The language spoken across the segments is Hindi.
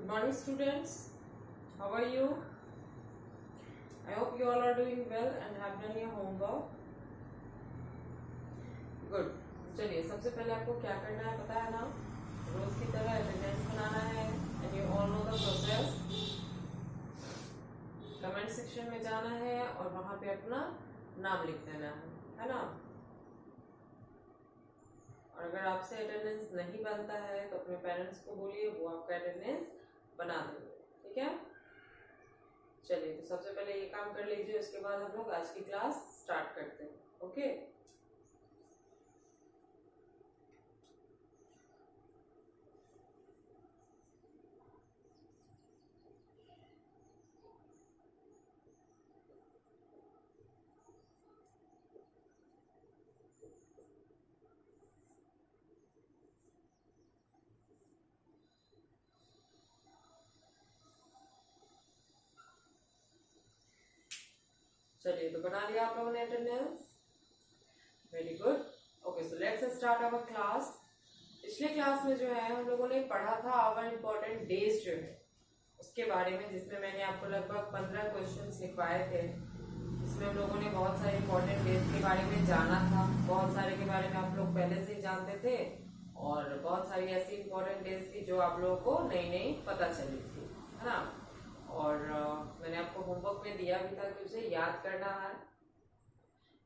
morning students, how are you? I hope you all are doing well and have done your homework. Good. चलिए सबसे पहले आपको क्या करना है पता है ना, रोज की तरह अटेंडेंस बनाना है and you all know the process. Comment section में जाना है और वहां पे अपना नाम लिख देना है ना। और अगर आपसे अटेंडेंस नहीं बनता है तो अपने पेरेंट्स को बोलिए, वो आपका अटेंडेंस बना देंगे, ठीक है। चलिए तो सबसे पहले ये काम कर लीजिए, उसके बाद हम लोग आज की क्लास स्टार्ट करते हैं। ओके चलिए तो बना लिया आप लोगों ने attendance, very good. Okay so let's start our class. पिछले क्लास में जो है हम लोगों ने पढ़ा था आवर इम्पोर्टेंट डेज जो है उसके बारे में, जिसमें मैंने आपको लगभग 15 क्वेश्चंस लिखवाए थे, जिसमें हम लोगों ने बहुत सारे इम्पोर्टेंट डेज के बारे में जाना था। बहुत सारे के बारे में आप लोग पहले से ही जानते थे और बहुत सारी ऐसी इम्पोर्टेंट डेज थी जो आप लोगों को नई नई पता चली थी, है ना। और मैंने आपको होमवर्क में दिया भी था कि उसे याद करना है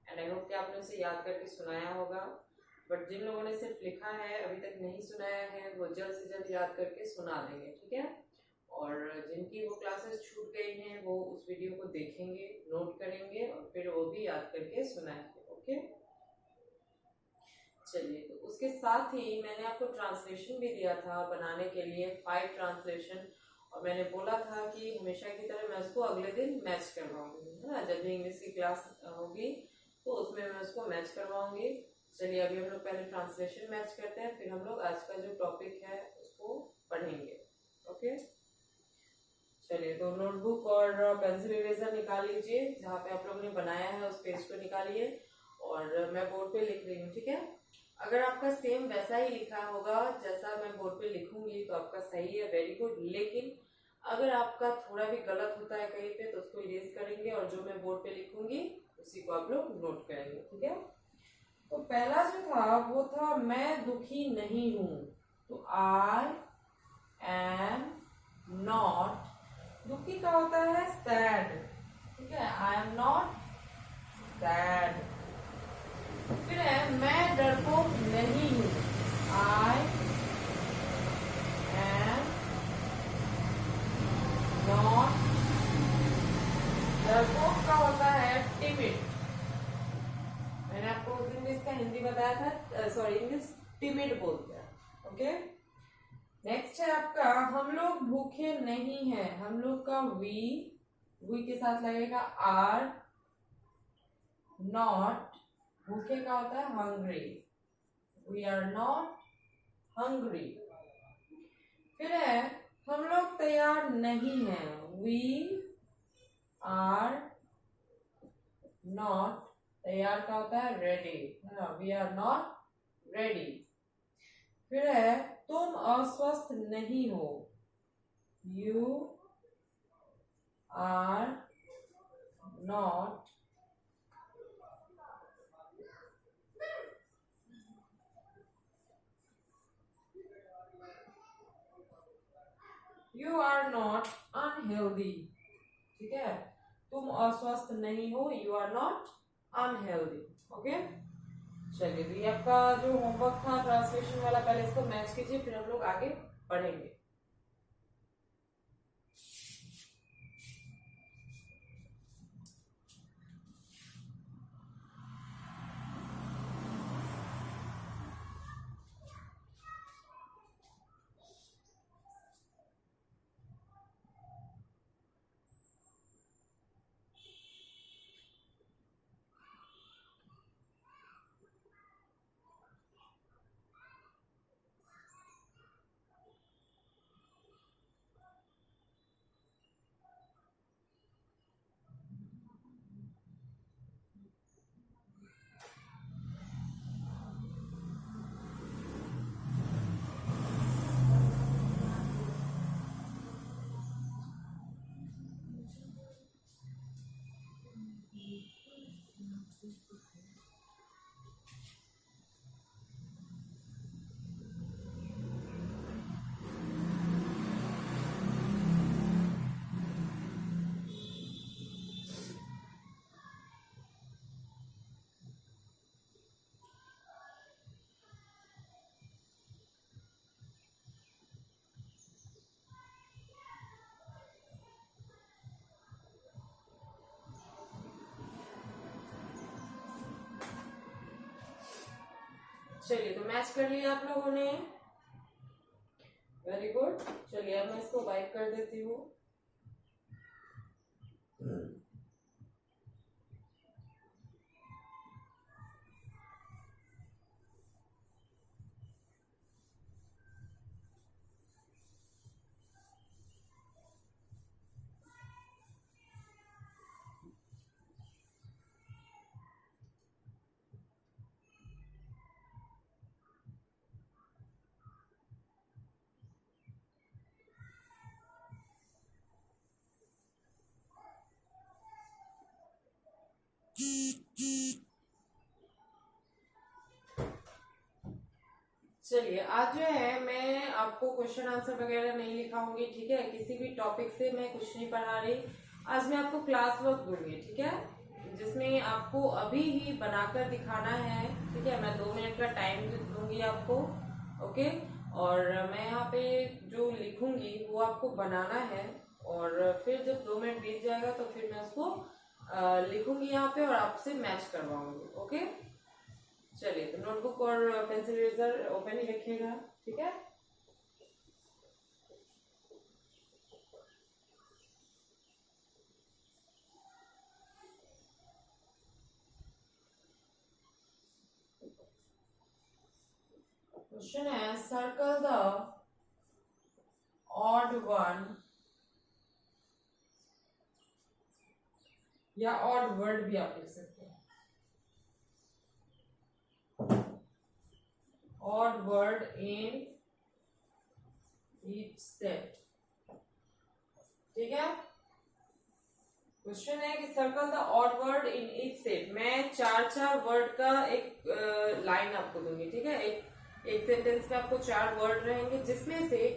एंड आई होप कि आपने उसे याद करके सुनाया होगा। बट जिन लोगों ने सिर्फ लिखा है अभी तक नहीं सुनाया है वो जल्द से जल्द याद करके सुना देंगे, ठीक है। और जिनकी वो क्लासेस छूट गई हैं वो उस वीडियो को देखेंगे, नोट करेंगे और फिर वो भी याद करके सुनाएंगे। ओके चलिए तो उसके साथ ही मैंने आपको ट्रांसलेशन भी दिया था बनाने के लिए, 5 ट्रांसलेशन। और मैंने बोला था कि हमेशा की तरह मैं उसको अगले दिन मैच करवाऊंगी, है ना। जब भी इंग्लिश की क्लास होगी तो उसमें मैं उसको मैच करवाऊंगी। चलिए अभी हम लोग पहले ट्रांसलेशन मैच करते हैं, फिर हम लोग आज का जो टॉपिक है उसको पढ़ेंगे। ओके चलिए तो नोटबुक और पेंसिल इरेजर निकाल लीजिए, जहाँ पे आप लोगों ने बनाया है उस पेज को निकालिए और मैं बोर्ड पे लिख रही हूँ, ठीक है। अगर आपका सेम वैसा ही लिखा होगा जैसा मैं बोर्ड पे लिखूंगी तो आपका सही है, वेरी गुड। लेकिन अगर आपका थोड़ा भी गलत होता है कहीं पे तो उसको इरेज करेंगे और जो मैं बोर्ड पे लिखूंगी उसी को आप लोग नोट करेंगे, ठीक है। तो पहला जो था वो था मैं दुखी नहीं हूं, तो आई एम नॉट, दुखी का होता है सैड, ठीक है। I am not sad. फिर है मैं डरपोक नहीं हूं, आई एम नॉट, डरपोक का होता है टिमिड। मैंने आपको उस दिन इसका हिंदी बताया था, सॉरी इंग्लिश टिमिड बोलते हैं, ओके। नेक्स्ट है आपका हम लोग भूखे नहीं हैं, हम लोग का वी के साथ लगेगा आर नॉट, भूखे का होता है hungry, we are not hungry. फिर है हम लोग तैयार नहीं हैं, वी आर नॉट, तैयार का होता है रेडी, है ना, वी आर नॉट रेडी। फिर है तुम अस्वस्थ नहीं हो, you are not you are not unhealthy, ठीक है। तुम अस्वस्थ नहीं हो, you are not unhealthy, okay. चलिए तो ये आपका जो होमवर्क था ट्रांसलेशन वाला, पहले इसको मैच कीजिए फिर हम लोग आगे पढ़ेंगे। चलिए, तो मैच कर लिया आप लोगों ने। Very good. चलिए अब मैं इसको वाइप कर देती हूँ। चलिए, आज जो है मैं आपको क्वेश्चन आंसर वगैरह नहीं लिखाऊंगी, ठीक है। किसी भी टॉपिक से मैं कुछ नहीं पढ़ा रही। आज मैं आपको क्लास वर्क दूंगी, ठीक है, जिसमें आपको अभी ही बनाकर दिखाना है, ठीक है। मैं 2 मिनट का टाइम दूंगी आपको, ओके। और मैं यहाँ पे जो लिखूंगी वो आपको बनाना है, और फिर जब 2 मिनट बीत जाएगा तो फिर मैं उसको लिखूंगी यहाँ पे और आपसे मैच करवाऊंगी, ओके। चलिए, तो नोटबुक और पेंसिल इरेजर ओपन ही रखिएगा, ठीक है। क्वेश्चन है, सर्कल द ऑड वन, या ऑड वर्ड भी आप लिख सकते हैं, odd word in each set, ठीक है। क्वेश्चन है कि circle the odd word in each set. मैं 4 वर्ड का एक लाइन आपको दूंगी, ठीक है। एक सेंटेंस में आपको 4 वर्ड रहेंगे, जिसमें से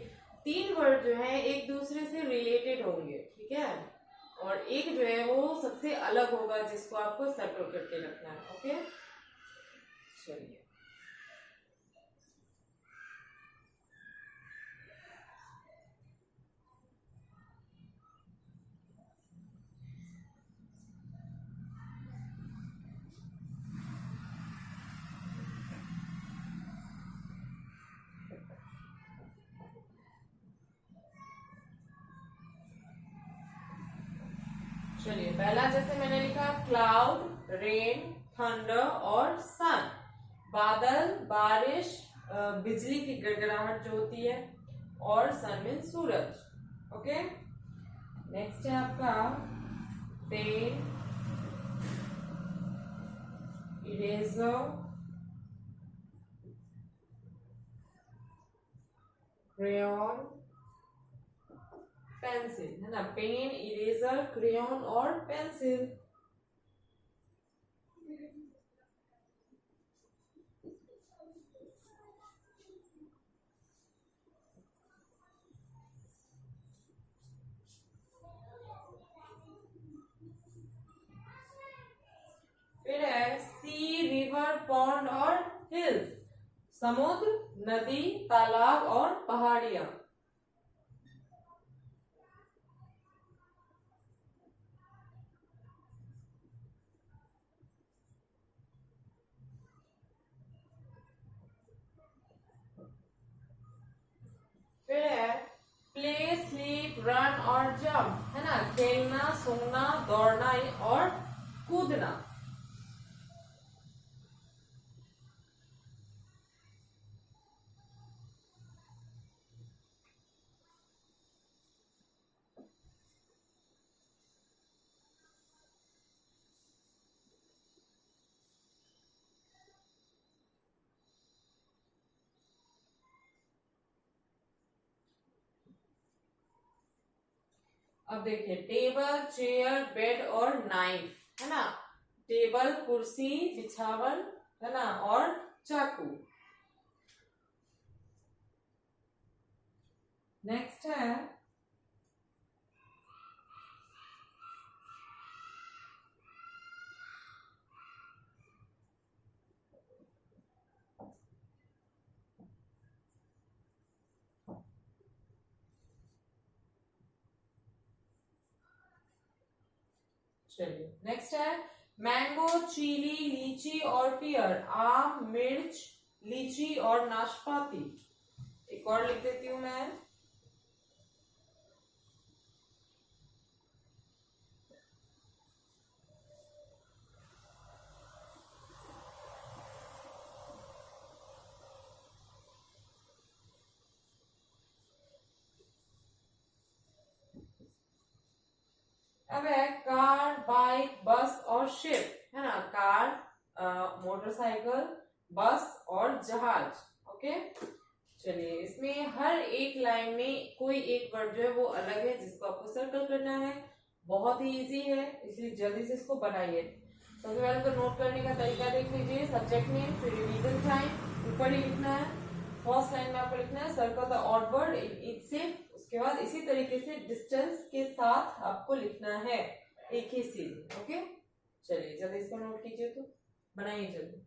3 वर्ड जो है एक दूसरे से रिलेटेड होंगे, ठीक है, और एक जो है वो सबसे अलग होगा, जिसको आपको सर्कल करके रखना है, ओके। चलिए, चलिए, पहला जैसे मैंने लिखा क्लाउड, रेन, थंडर और सन। बादल, बारिश, बिजली की गड़गड़ाहट जो होती है, और सन मीन सूरज, ओके। नेक्स्ट है आपका पेन, इरेजर, क्रेयॉन, पेंसिल, है ना। पेन, इरेजर, क्रेयॉन और पेंसिल। फिर है सी, रिवर, पॉन्ड और हिल्स। समुद्र, नदी, तालाब और पहाड़ियां। फिर है प्ले, स्लीप, रन और जंप, है ना। खेलना, सोना, दौड़ना और कूदना। अब देखिए, टेबल, चेयर, बेड और नाइफ, है ना। टेबल, कुर्सी, बिछावन, है ना, और चाकू। नेक्स्ट है चलिए, नेक्स्ट है मैंगो, चीली, लीची और पियर। आम, मिर्च, लीची और नाशपाती। एक और लिख देती हूं मैं, अब है कार, बाइक, बस और शिप, है ना। कार, मोटरसाइकिल, बस और जहाज। ओके, चलिए इसमें हर एक लाइन में कोई एक वर्ड जो है वो अलग है, जिसको आपको सर्कल करना है। बहुत ही इजी है, इसलिए जल्दी से इसको बनाइए। सबसे पहले तो नोट करने का तरीका देख लीजिए। सब्जेक्ट नेम, फिर रिवीजन टाइम ऊपर ही लिखना है। फर्स्ट लाइन में आपको लिखना है सर्कल द ऑड वर्ड इससे, उसके बाद इसी तरीके से डिस्टेंस के साथ आपको लिखना है एक ही सीध। ओके, चलिए जल्दी इसको नोट कीजिए, तो बनाइए जल्दी।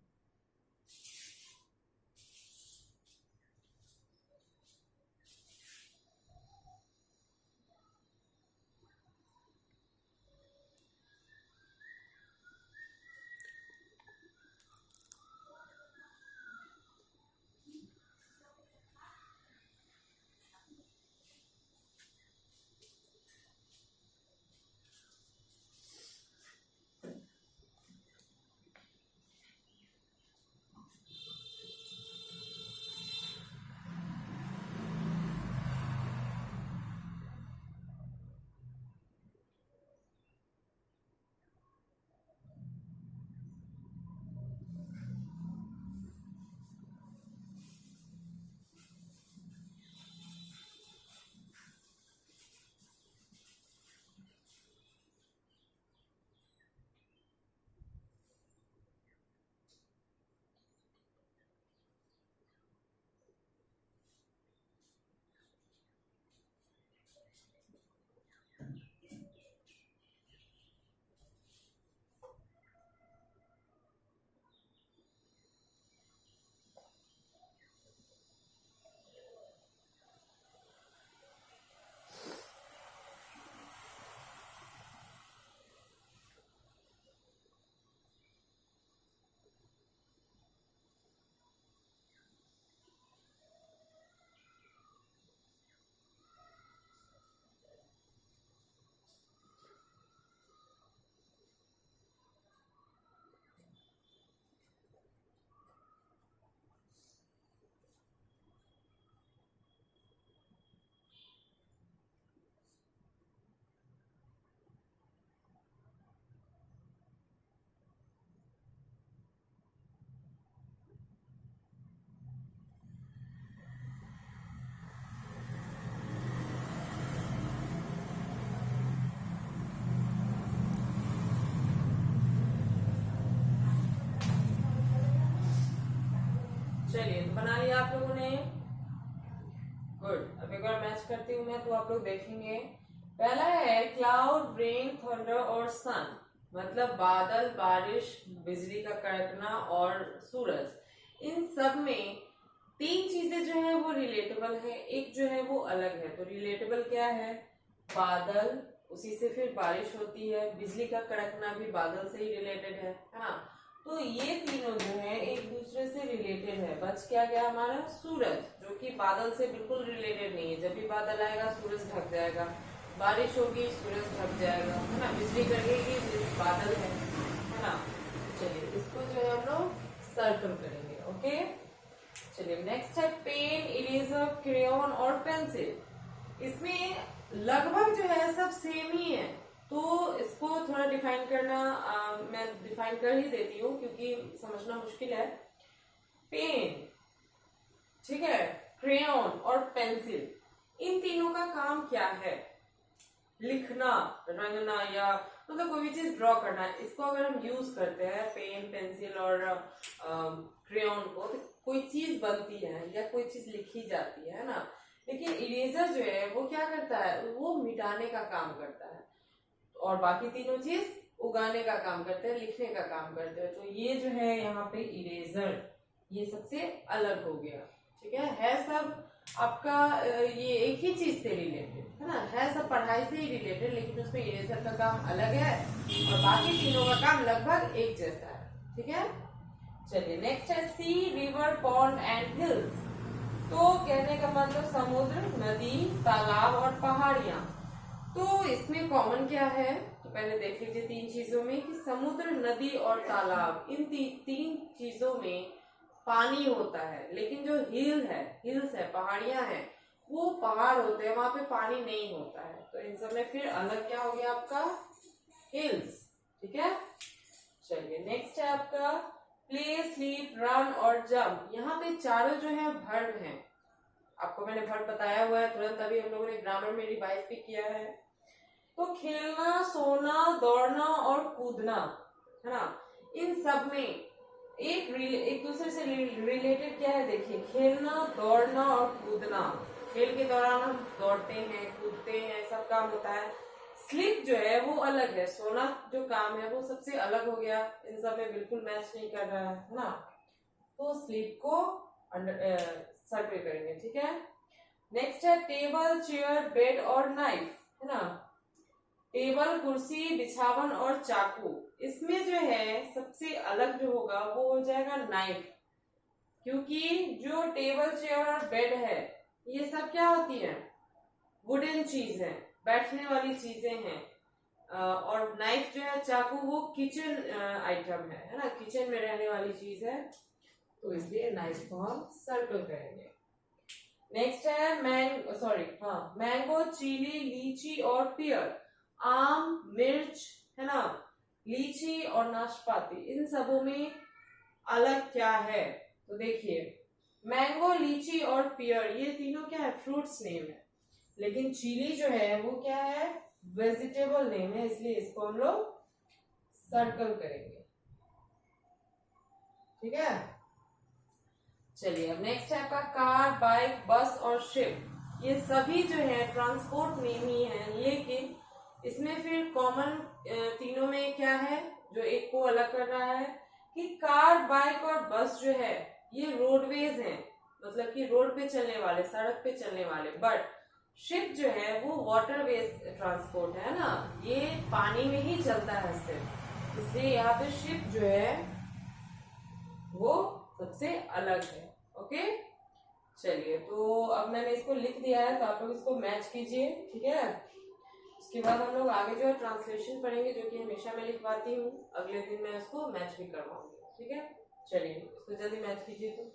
चलिए बना लिया आप लोगों ने, गुड। अब एक बार मैच करती हूँ मैं, तो आप लोग देखेंगे। पहला है क्लाउड, रेन, थंडर और सन, मतलब बादल, बारिश, बिजली का कड़कना और सूरज। इन सब में तीन चीजें जो है वो रिलेटेबल है, एक जो है वो अलग है। तो रिलेटेबल क्या है? बादल, उसी से फिर बारिश होती है, बिजली का कड़कना भी बादल से ही रिलेटेड है ना। तो ये तीनों जो है एक दूसरे से रिलेटेड है। बच क्या गया हमारा? सूरज, जो कि बादल से बिल्कुल रिलेटेड नहीं है। जब भी बादल आएगा सूरज ढक जाएगा, बारिश होगी सूरज ढक जाएगा, है ना। बिजली कड़केगी, बादल है ना। चलिए इसको जो है हम लोग सर्कल करेंगे। ओके, चलिए नेक्स्ट है पेन, इरेजर, क्रेयॉन और पेंसिल। इसमें लगभग जो है सब सेम ही है, तो इसको थोड़ा डिफाइन करना मैं डिफाइन कर ही देती हूँ, क्योंकि समझना मुश्किल है। पेन, ठीक है, क्रेयॉन और पेंसिल, इन तीनों का काम क्या है? लिखना, रंगना, या मतलब कोई भी चीज ड्रॉ करना। इसको अगर हम यूज करते हैं पेन, पेंसिल और क्रेयॉन को, तो कोई चीज बनती है या कोई चीज लिखी जाती है ना। लेकिन इरेजर जो है वो क्या करता है? वो मिटाने का काम करता है, और बाकी तीनों चीज उगाने का काम करते हैं, लिखने का काम करते हैं। तो ये जो है यहाँ पे इरेजर, ये सबसे अलग हो गया। ठीक है सब आपका ये एक ही चीज से रिलेटेड है ना, है सब पढ़ाई से ही रिलेटेड, लेकिन उसमें इरेजर का काम अलग है और बाकी तीनों का काम लगभग एक जैसा है। ठीक है, चलिए नेक्स्ट है सी, रिवर, पॉन्ड एंड हिल्स। तो कहने का मतलब समुद्र, नदी, तालाब और पहाड़ियां। तो इसमें कॉमन क्या है, तो पहले देख लीजिए तीन चीजों में कि समुद्र, नदी और तालाब, इन तीन चीजों में पानी होता है। लेकिन जो हिल्स है, पहाड़ियां हैं, वो पहाड़ होते हैं, वहां पे पानी नहीं होता है। तो इन सब में फिर अलग क्या हो गया आपका, हिल्स। ठीक है, चलिए नेक्स्ट है आपका प्ले, स्लीप, रन और जंप। यहाँ पे चारों जो है वर्ब हैं। आपको मैंने वर्ब बताया हुआ है तुरंत, अभी हम लोगों ने ग्रामर में रिवाइज भी किया है। तो खेलना, सोना, दौड़ना और कूदना, है ना, इन सब में एक दूसरे से रिलेटेड क्या है, देखिए खेलना, दौड़ना और कूदना। खेल के दौरान हम दौड़ते हैं, कूदते हैं, सब काम होता है। स्लीप जो है वो अलग है, सोना जो काम है वो सबसे अलग हो गया, इन सब में बिल्कुल मैच नहीं कर रहा है ना। तो स्लीप को सर्कल करेंगे। ठीक है, नेक्स्ट है टेबल, चेयर, बेड और नाइफ, है ना। टेबल, कुर्सी, बिछावन और चाकू। इसमें जो है सबसे अलग जो होगा वो हो जाएगा नाइफ, क्योंकि जो टेबल, चेयर और बेड है ये सब क्या होती है, वुडन चीज है, बैठने वाली चीजें हैं। और नाइफ जो है, चाकू, वो किचन आइटम है ना, किचन में रहने वाली चीज है। तो इसलिए नाइफ को हम सर्कल करेंगे। नेक्स्ट है मैंगो, चीली, लीची और पियर। आम, मिर्च, है ना, लीची और नाशपाती, इन सबों में अलग क्या है, तो देखिए मैंगो, लीची और पियर ये तीनों क्या है, फ्रूट्स नेम है। लेकिन चीली जो है वो क्या है, वेजिटेबल नेम है, इसलिए इसको हम लोग सर्कल करेंगे। ठीक है, चलिए अब नेक्स्ट है आपका कार, बाइक, बस और शिप। ये सभी जो है ट्रांसपोर्ट नेम ही है, लेकिन इसमें फिर कॉमन तीनों में क्या है जो एक को अलग कर रहा है, कि कार, बाइक और बस जो है ये रोडवेज हैं, मतलब कि रोड पे चलने वाले, सड़क पे चलने वाले। बट शिप जो है वो वाटरवेज ट्रांसपोर्ट है ना, ये पानी में ही चलता है सिर्फ, इसलिए यहाँ पे शिप जो है वो सबसे अलग है। ओके, चलिए तो अब मैंने इसको लिख दिया है, तो आप लोग इसको मैच कीजिए। ठीक है, उसके बाद हम लोग आगे जो है ट्रांसलेशन पढ़ेंगे, जो कि हमेशा मैं लिखवाती हूँ, अगले दिन मैं उसको मैच भी करवाऊंगी। ठीक है, चलिए इसको जल्दी मैच कीजिए। तो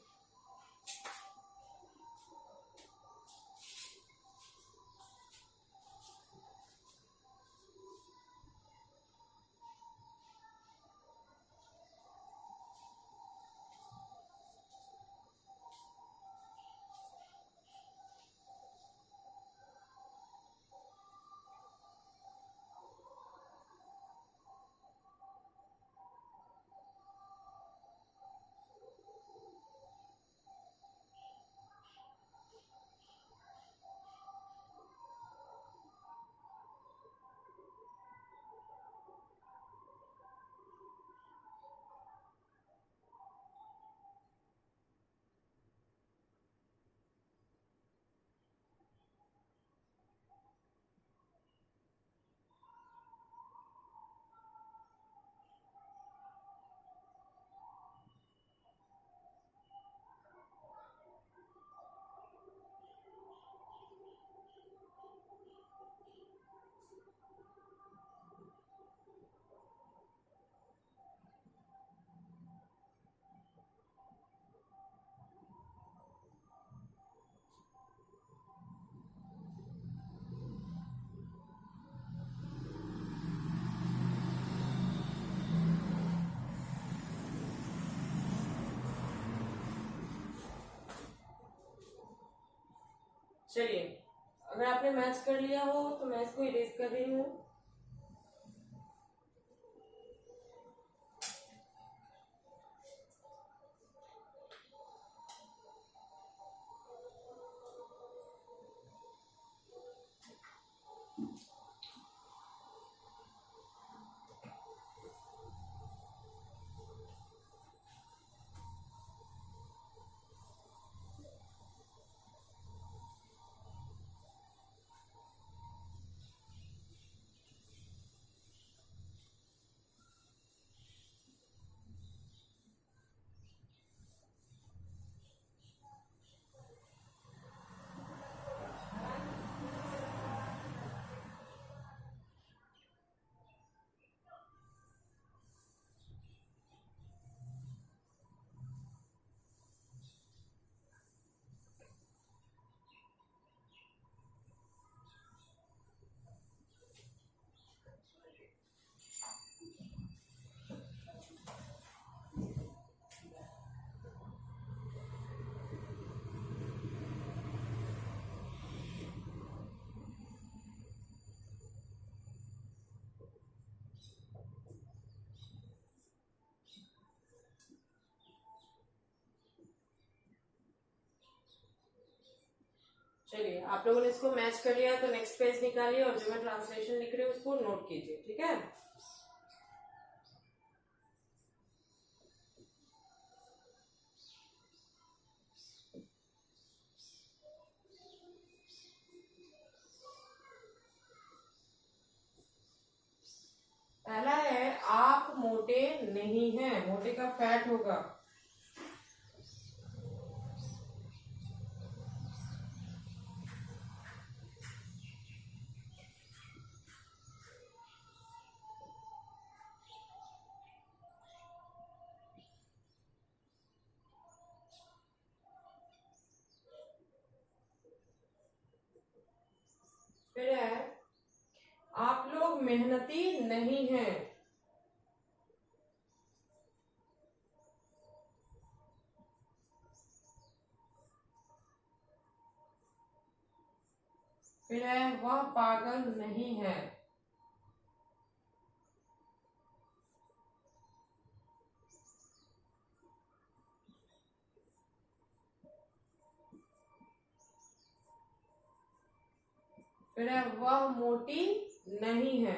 चलिए अगर आपने मैच कर लिया हो तो मैं इसको इरेज कर रही हूँ। चलिए, आप लोगों ने इसको मैच कर लिया तो नेक्स्ट पेज निकालिए और जो मैं ट्रांसलेशन लिख रही हूँ उसको नोट कीजिए, ठीक है। पहला है आप मोटे नहीं हैं, मोटे का फैट होगा। फिर है आप लोग मेहनती नहीं हैं। फिर है वह पागल नहीं है। फिर है वह मोटी नहीं है।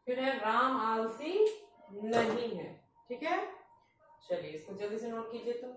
फिर है राम आलसी नहीं है, ठीक है। चलिए इसको जल्दी से नोट कीजिए तो।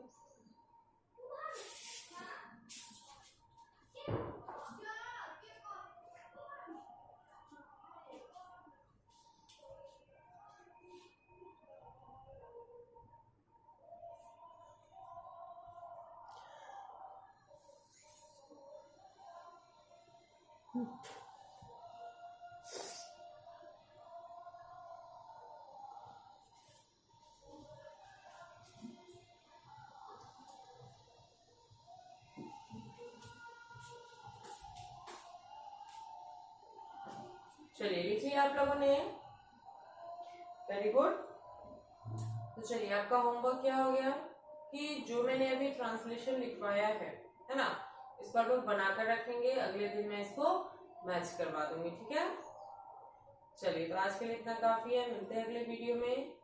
चलिए लिखिए आप लोगों ने, वेरी गुड। तो चलिए आपका होमवर्क क्या हो गया कि जो मैंने अभी ट्रांसलेशन लिखवाया है ना, इसको आप लोग बनाकर रखेंगे, अगले दिन मैं इसको मैच करवा दूंगी, ठीक है। चलिए तो आज के लिए इतना काफी है, मिलते हैं अगले वीडियो में।